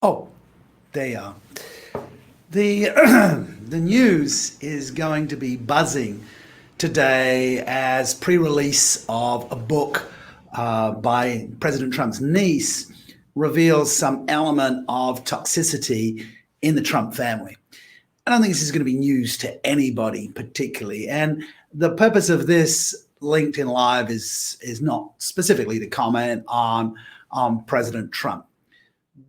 Oh, they are. The the news is going to be buzzing today as pre-release of a book by President Trump's niece reveals some element of toxicity in the Trump family. I don't think this is going to be news to anybody particularly. And the purpose of this LinkedIn Live is not specifically to comment on President Trump,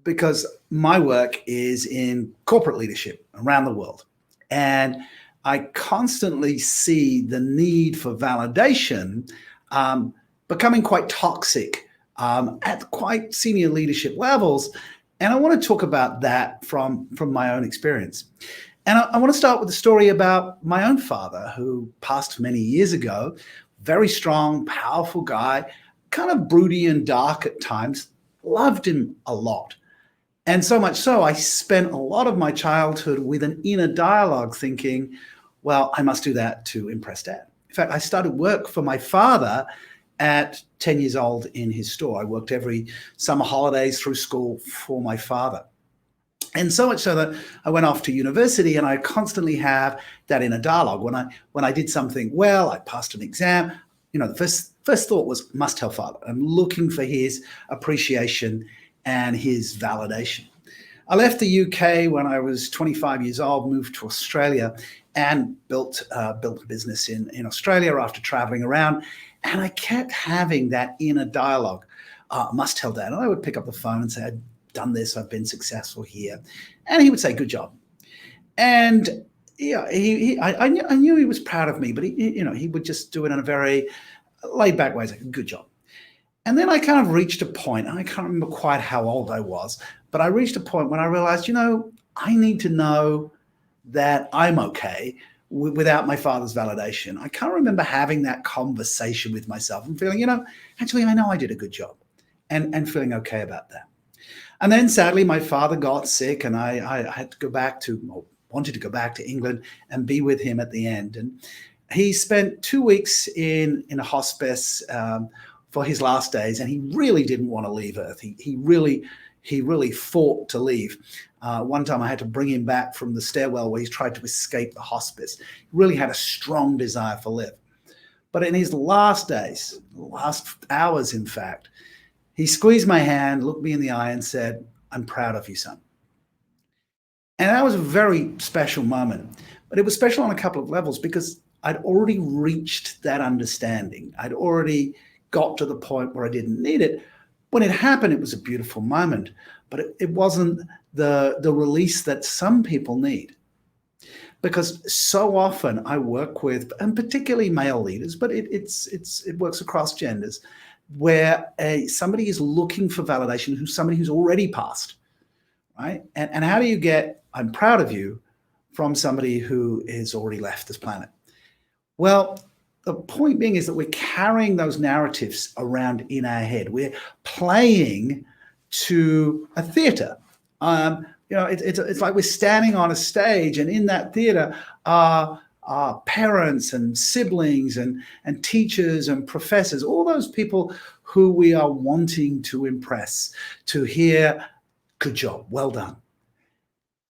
because my work is in corporate leadership around the world. And I constantly see the need for validation becoming quite toxic at quite senior leadership levels. And I want to talk about that from my own experience. And I want to start with a story about my own father, who passed many years ago. Very strong, powerful guy, kind of broody and dark at times. Loved him a lot. And so much so, I spent a lot of my childhood with an inner dialogue thinking, well, I must do that to impress dad. In fact, I started work for my father at 10 years old in his store. I worked every summer holidays through school for my father. And so much so that I went off to university, and I constantly have that inner dialogue. When I did something well, I passed an exam, the first thought was, must tell father. I'm looking for his appreciation and his validation. I left the UK when I was 25 years old, moved to Australia, and built a business in Australia after traveling around. And I kept having that inner dialogue, must tell dad. And I would pick up the phone and say, I've done this, I've been successful here. And he would say, good job. And I knew he was proud of me, but he would just do it in a very laid back way, like, good job. And then I kind of reached a point, and I can't remember quite how old I was, but I reached a point when I realized, I need to know that I'm okay without my father's validation. I can't remember having that conversation with myself and feeling, actually, I know I did a good job, and feeling okay about that. And then sadly, my father got sick, and I had to go back wanted to go back to England and be with him at the end. And he spent 2 weeks in a hospice for his last days, and he really didn't want to leave Earth. He really fought to leave. One time I had to bring him back from the stairwell where he tried to escape the hospice. He really had a strong desire for life. But in his last days, last hours, in fact, he squeezed my hand, looked me in the eye, and said, I'm proud of you, son. And that was a very special moment. But it was special on a couple of levels because I'd already reached that understanding. I'd already got to the point where I didn't need it. When it happened, it was a beautiful moment, but it wasn't the release that some people need. Because so often I work with, and particularly male leaders, but it works across genders, where somebody is looking for validation, somebody who's already passed, right? And how do you get, I'm proud of you, from somebody who has already left this planet? Well, the point being is that we're carrying those narratives around in our head. We're playing to a theater. It's like we're standing on a stage, and in that theater are parents and siblings and teachers and professors, all those people who we are wanting to impress, to hear, good job, well done.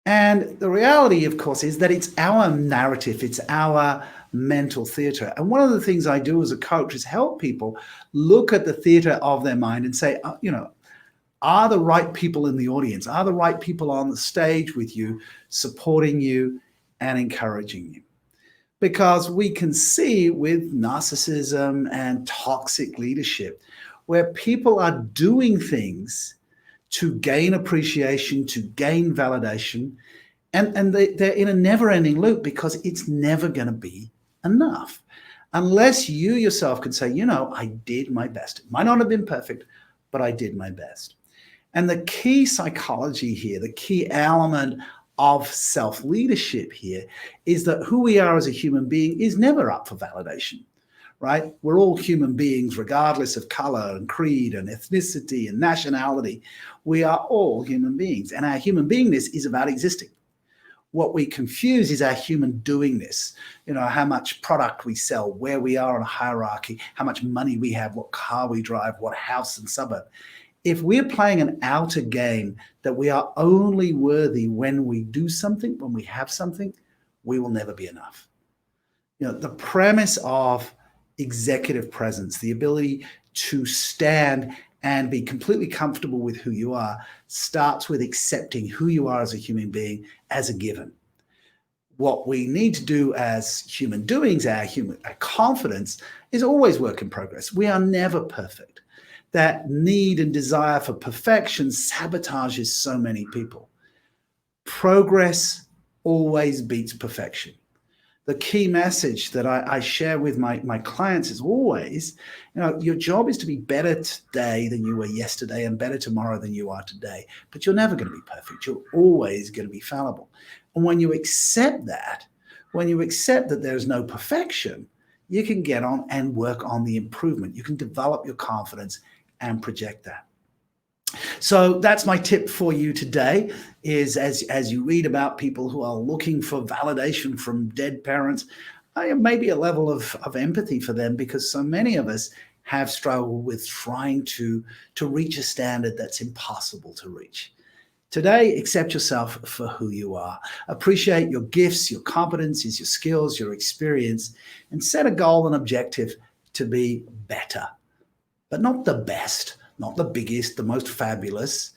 And the reality, of course, is that it's our narrative, it's our mental theater. And one of the things I do as a coach is help people look at the theater of their mind and say, are the right people in the audience? Are the right people on the stage with you, supporting you and encouraging you? Because we can see with narcissism and toxic leadership where people are doing things to gain appreciation, to gain validation, and they're in a never-ending loop because it's never going to be enough. Unless you yourself can say, I did my best. It might not have been perfect, but I did my best. And the key psychology here, the key element of self-leadership here is that who we are as a human being is never up for validation, right? We're all human beings, regardless of color and creed and ethnicity and nationality. We are all human beings, and our human beingness is about existing. What we confuse is our human doingness, how much product we sell, where we are on a hierarchy, how much money we have, what car we drive, what house and suburb. If we're playing an outer game that we are only worthy when we do something, when we have something, we will never be enough. The premise of executive presence, the ability to stand and be completely comfortable with who you are, starts with accepting who you are as a human being as a given. What we need to do as human doings, our confidence, is always work in progress. We are never perfect. That need and desire for perfection sabotages so many people. Progress always beats perfection. The key message that I share with my clients is always, your job is to be better today than you were yesterday and better tomorrow than you are today. But you're never going to be perfect. You're always going to be fallible. And when you accept that, there's no perfection, you can get on and work on the improvement. You can develop your confidence and project that. So that's my tip for you today, is as you read about people who are looking for validation from dead parents, maybe a level of empathy for them, because so many of us have struggled with trying to reach a standard that's impossible to reach. Today, accept yourself for who you are. Appreciate your gifts, your competencies, your skills, your experience, and set a goal and objective to be better, but not the best, not the biggest, the most fabulous,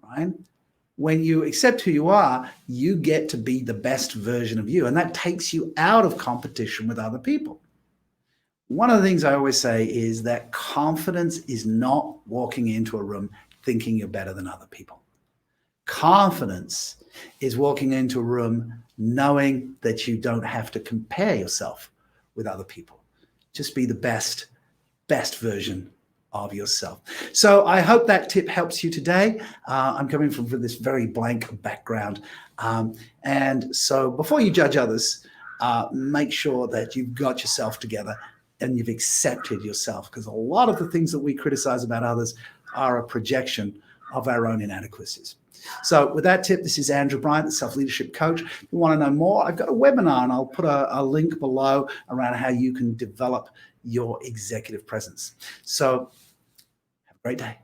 right? When you accept who you are, you get to be the best version of you, and that takes you out of competition with other people. One of the things I always say is that confidence is not walking into a room thinking you're better than other people. Confidence is walking into a room knowing that you don't have to compare yourself with other people. Just be the best version of yourself. So I hope that tip helps you today. I'm coming from this very blank background. And so before you judge others, make sure that you've got yourself together and you've accepted yourself, because a lot of the things that we criticize about others are a projection of our own inadequacies. So with that tip, this is Andrew Bryant, the self-leadership coach. If you want to know more, I've got a webinar, and I'll put a link below around how you can develop your executive presence. So have a great day.